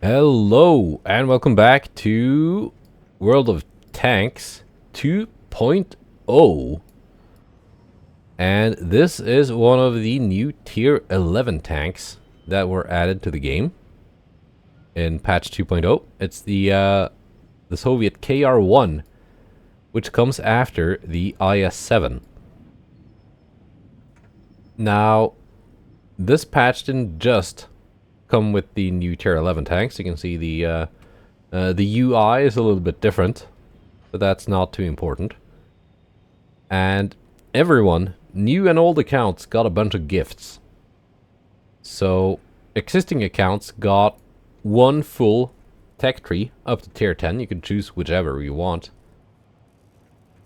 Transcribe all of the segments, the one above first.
Hello and welcome back to World of Tanks 2.0, and this is one of the new tier 11 tanks that were added to the game in patch 2.0. It's the Soviet KR-1, which comes after the IS-7. Now, this patch didn't just come with the new tier 11 tanks. You can see the UI is a little bit different, but that's not too important. And everyone, new and old accounts, got a bunch of gifts. So existing accounts got one full tech tree up to tier 10. You can choose whichever you want,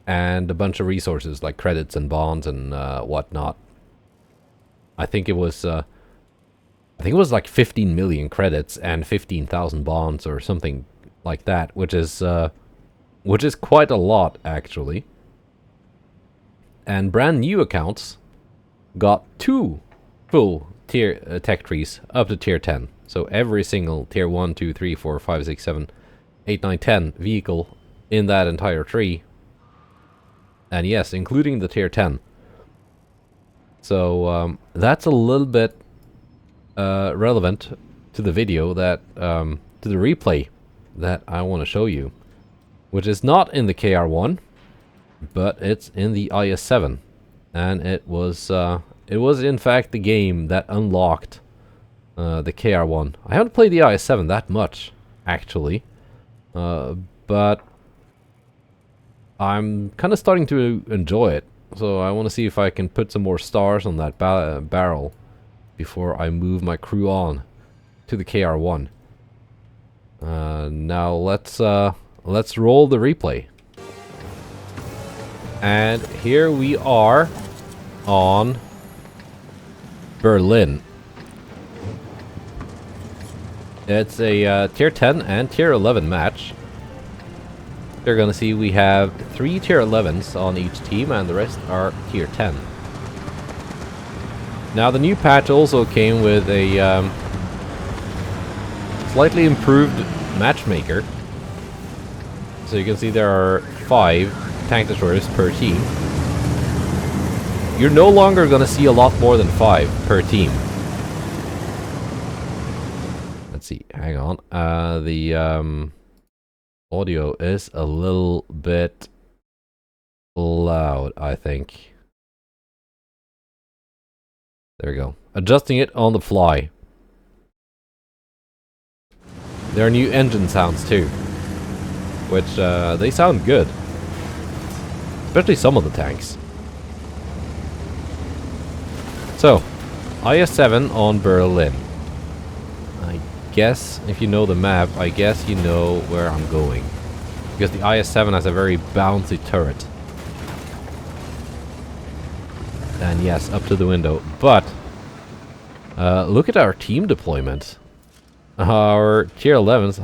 and a bunch of resources like credits and bonds and whatnot. I think it was like 15 million credits and 15,000 bonds or something like that, which is quite a lot actually. And brand new accounts got two full tier tech trees up to tier 10. So every single tier 1, 2, 3, 4, 5, 6, 7, 8, 9, 10 vehicle in that entire tree. And yes, including the tier 10. So that's a little bit relevant to the video that to the replay that I want to show you, which is not in the KR-1, but it's in the IS-7, and it was in fact the game that unlocked the KR-1. I haven't played the IS-7 that much actually, but I'm kind of starting to enjoy it. So I want to see if I can put some more stars on that barrel before I move my crew on to the KR-1. Now let's roll the replay. And here we are on Berlin. It's a tier 10 and tier 11 match. You're gonna see we have 3 tier 11s on each team, and the rest are tier 10. Now the new patch also came with a slightly improved matchmaker. So you can see there are 5 tank destroyers per team. You're no longer gonna see a lot more than 5 per team. Let's see, hang on. The audio is a little bit loud, I think. There we go. Adjusting it on the fly. There are new engine sounds too, which they sound good. Especially some of the tanks. So, IS-7 on Berlin. I guess if you know the map, I guess you know where I'm going. Because the IS-7 has a very bouncy turret. And yes, up to the window. But look at our team deployment. Our tier 11s,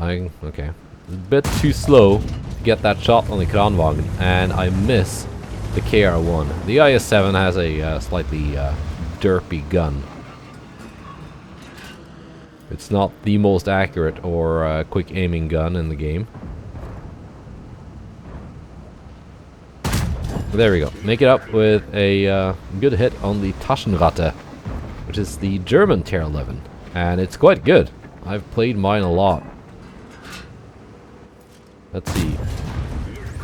okay, a bit too slow to get that shot on the Kranwagen, and I miss the KR-1. The IS-7 has a slightly derpy gun. It's not the most accurate or quick aiming gun in the game. There we go. Make it up with a good hit on the Taschenratte, which is the German tier 11, and it's quite good. I've played mine a lot. Let's see.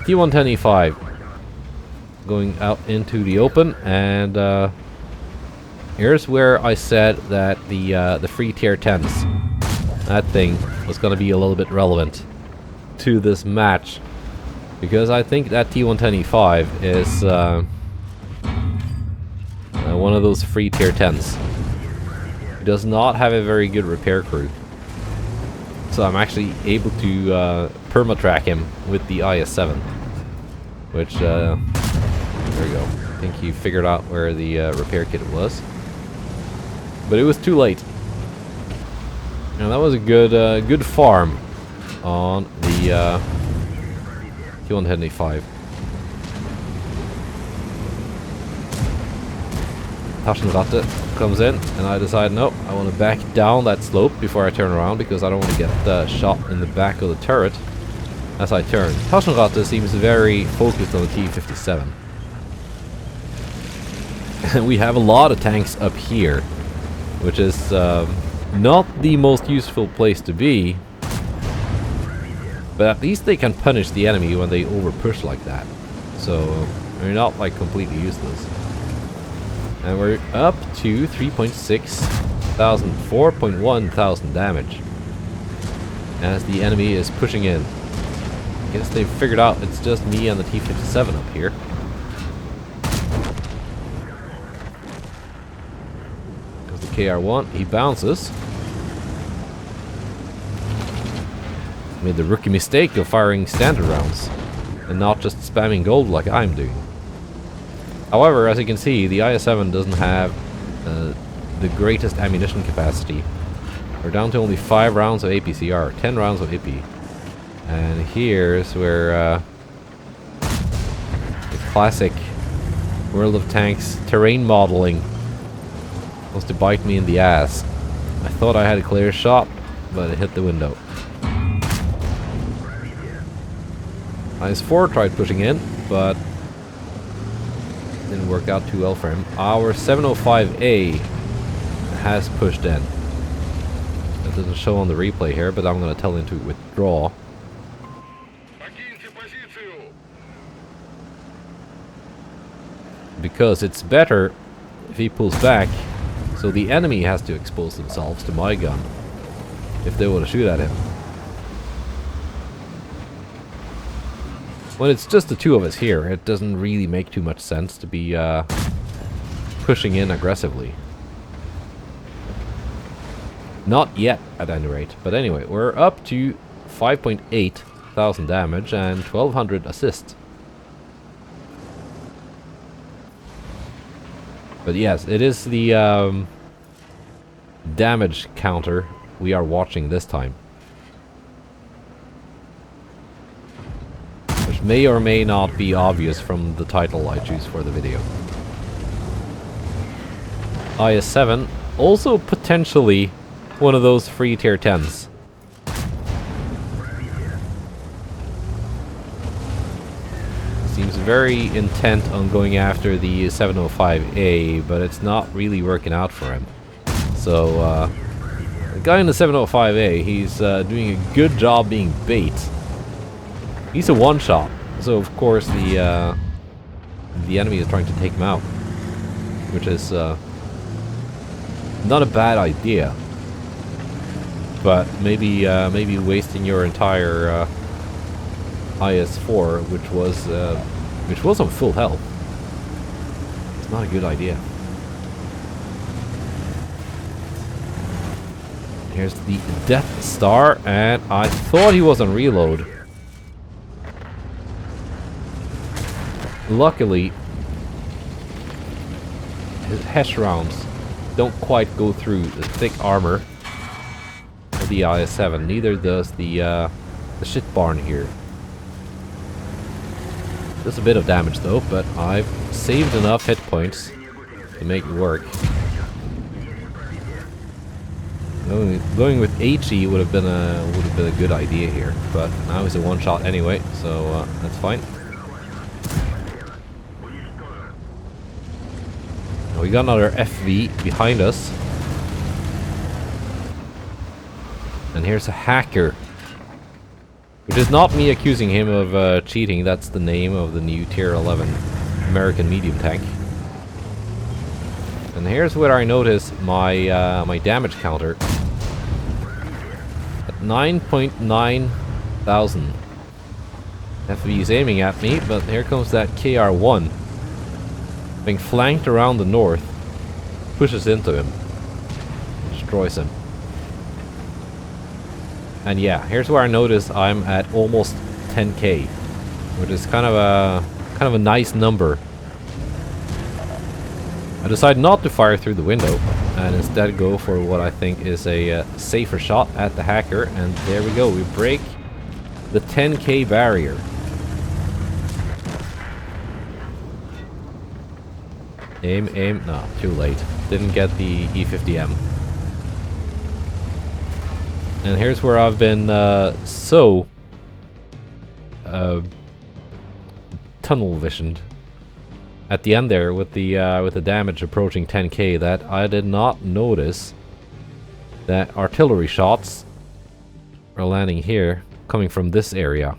T110E5 going out into the open, and here's where I said that the free tier 10s, that thing was going to be a little bit relevant to this match, because I think that T110E5 is one of those free tier 10s. It does not have a very good repair crew. So I'm actually able to perma-track him with the IS-7. Which, there we go. I think he figured out where the repair kit was. But it was too late. And that was a good farm on the T110E5. Taschenratte comes in, and I decide, no, I want to back down that slope before I turn around, because I don't want to get shot in the back of the turret as I turn. Taschenratte seems very focused on the T-57. And we have a lot of tanks up here, which is not the most useful place to be, but at least they can punish the enemy when they over-push like that. So they're not like completely useless. And we're up to 3.6 thousand, 4.1 thousand damage as the enemy is pushing in. I guess they've figured out it's just me and the T-57 up here. Because the KR-1, he bounces. Made the rookie mistake of firing standard rounds and not just spamming gold like I'm doing. However, as you can see, the IS-7 doesn't have the greatest ammunition capacity. We're down to only 5 rounds of APCR, 10 rounds of AP. And here's where the classic World of Tanks terrain modeling wants to bite me in the ass. I thought I had a clear shot, but it hit the window. IS-4 tried pushing in, but didn't work out too well for him. Our 705A has pushed in. It doesn't show on the replay here, but I'm going to tell him to withdraw. Because it's better if he pulls back, so the enemy has to expose themselves to my gun if they want to shoot at him. When it's just the two of us here, it doesn't really make too much sense to be pushing in aggressively. Not yet, at any rate. But anyway, we're up to 5.8 thousand damage and 1200 assists. But yes, it is the damage counter we are watching this time. Which may or may not be obvious from the title I choose for the video. IS-7, also potentially one of those free tier 10s. Seems very intent on going after the 705A, but it's not really working out for him. So, the guy in the 705A, he's doing a good job being bait. He's a one-shot, so of course the enemy is trying to take him out, which is not a bad idea. But maybe wasting your entire IS-4, which was on full health. It's not a good idea. Here's the Death Star, and I thought he was on reload. Luckily, his HESH rounds don't quite go through the thick armor of the IS-7. Neither does the shit barn here. Does a bit of damage though, but I've saved enough hit points to make it work. Going with HE would have been a good idea here, but now he's a one shot anyway, so that's fine. We got another FV behind us, and here's a hacker. Which is not me accusing him of cheating, that's the name of the new Tier 11 American medium tank. And here's where I notice my my damage counter at 9.9 thousand. FV is aiming at me, but here comes that KR-1. Being flanked around the north, pushes into him, destroys him. And yeah, here's where I notice I'm at almost 10k, which is kind of a nice number. I decide not to fire through the window and instead go for what I think is a safer shot at the hacker, and there we go, we break the 10k barrier. Aim, aim. No, too late. Didn't get the E50M. And here's where I've been so tunnel visioned at the end there with the damage approaching 10k that I did not notice that artillery shots are landing here, coming from this area.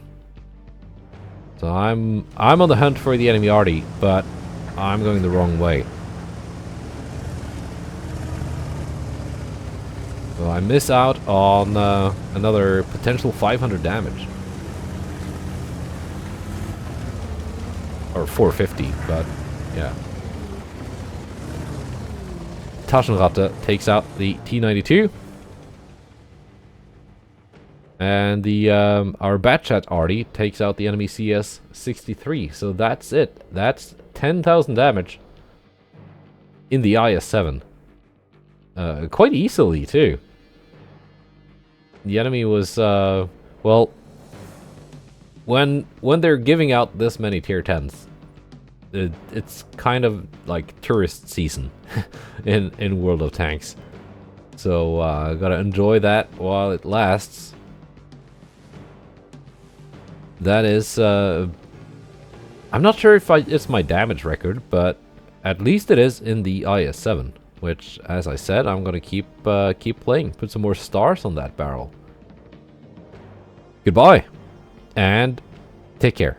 So I'm on the hunt for the enemy arty, but I'm going the wrong way. So I miss out on another potential 500 damage. Or 450, but yeah. Taschenratte takes out the T-92. And the our Batchat arty takes out the enemy CS-63. So that's it. That's 10,000 damage in the IS-7. Quite easily, too. The enemy was, well, when they're giving out this many tier 10s, it's kind of like tourist season in World of Tanks. So, gotta enjoy that while it lasts. That is, I'm not sure if it's my damage record, but at least it is in the IS-7. Which, as I said, I'm gonna keep playing. Put some more stars on that barrel. Goodbye, and take care.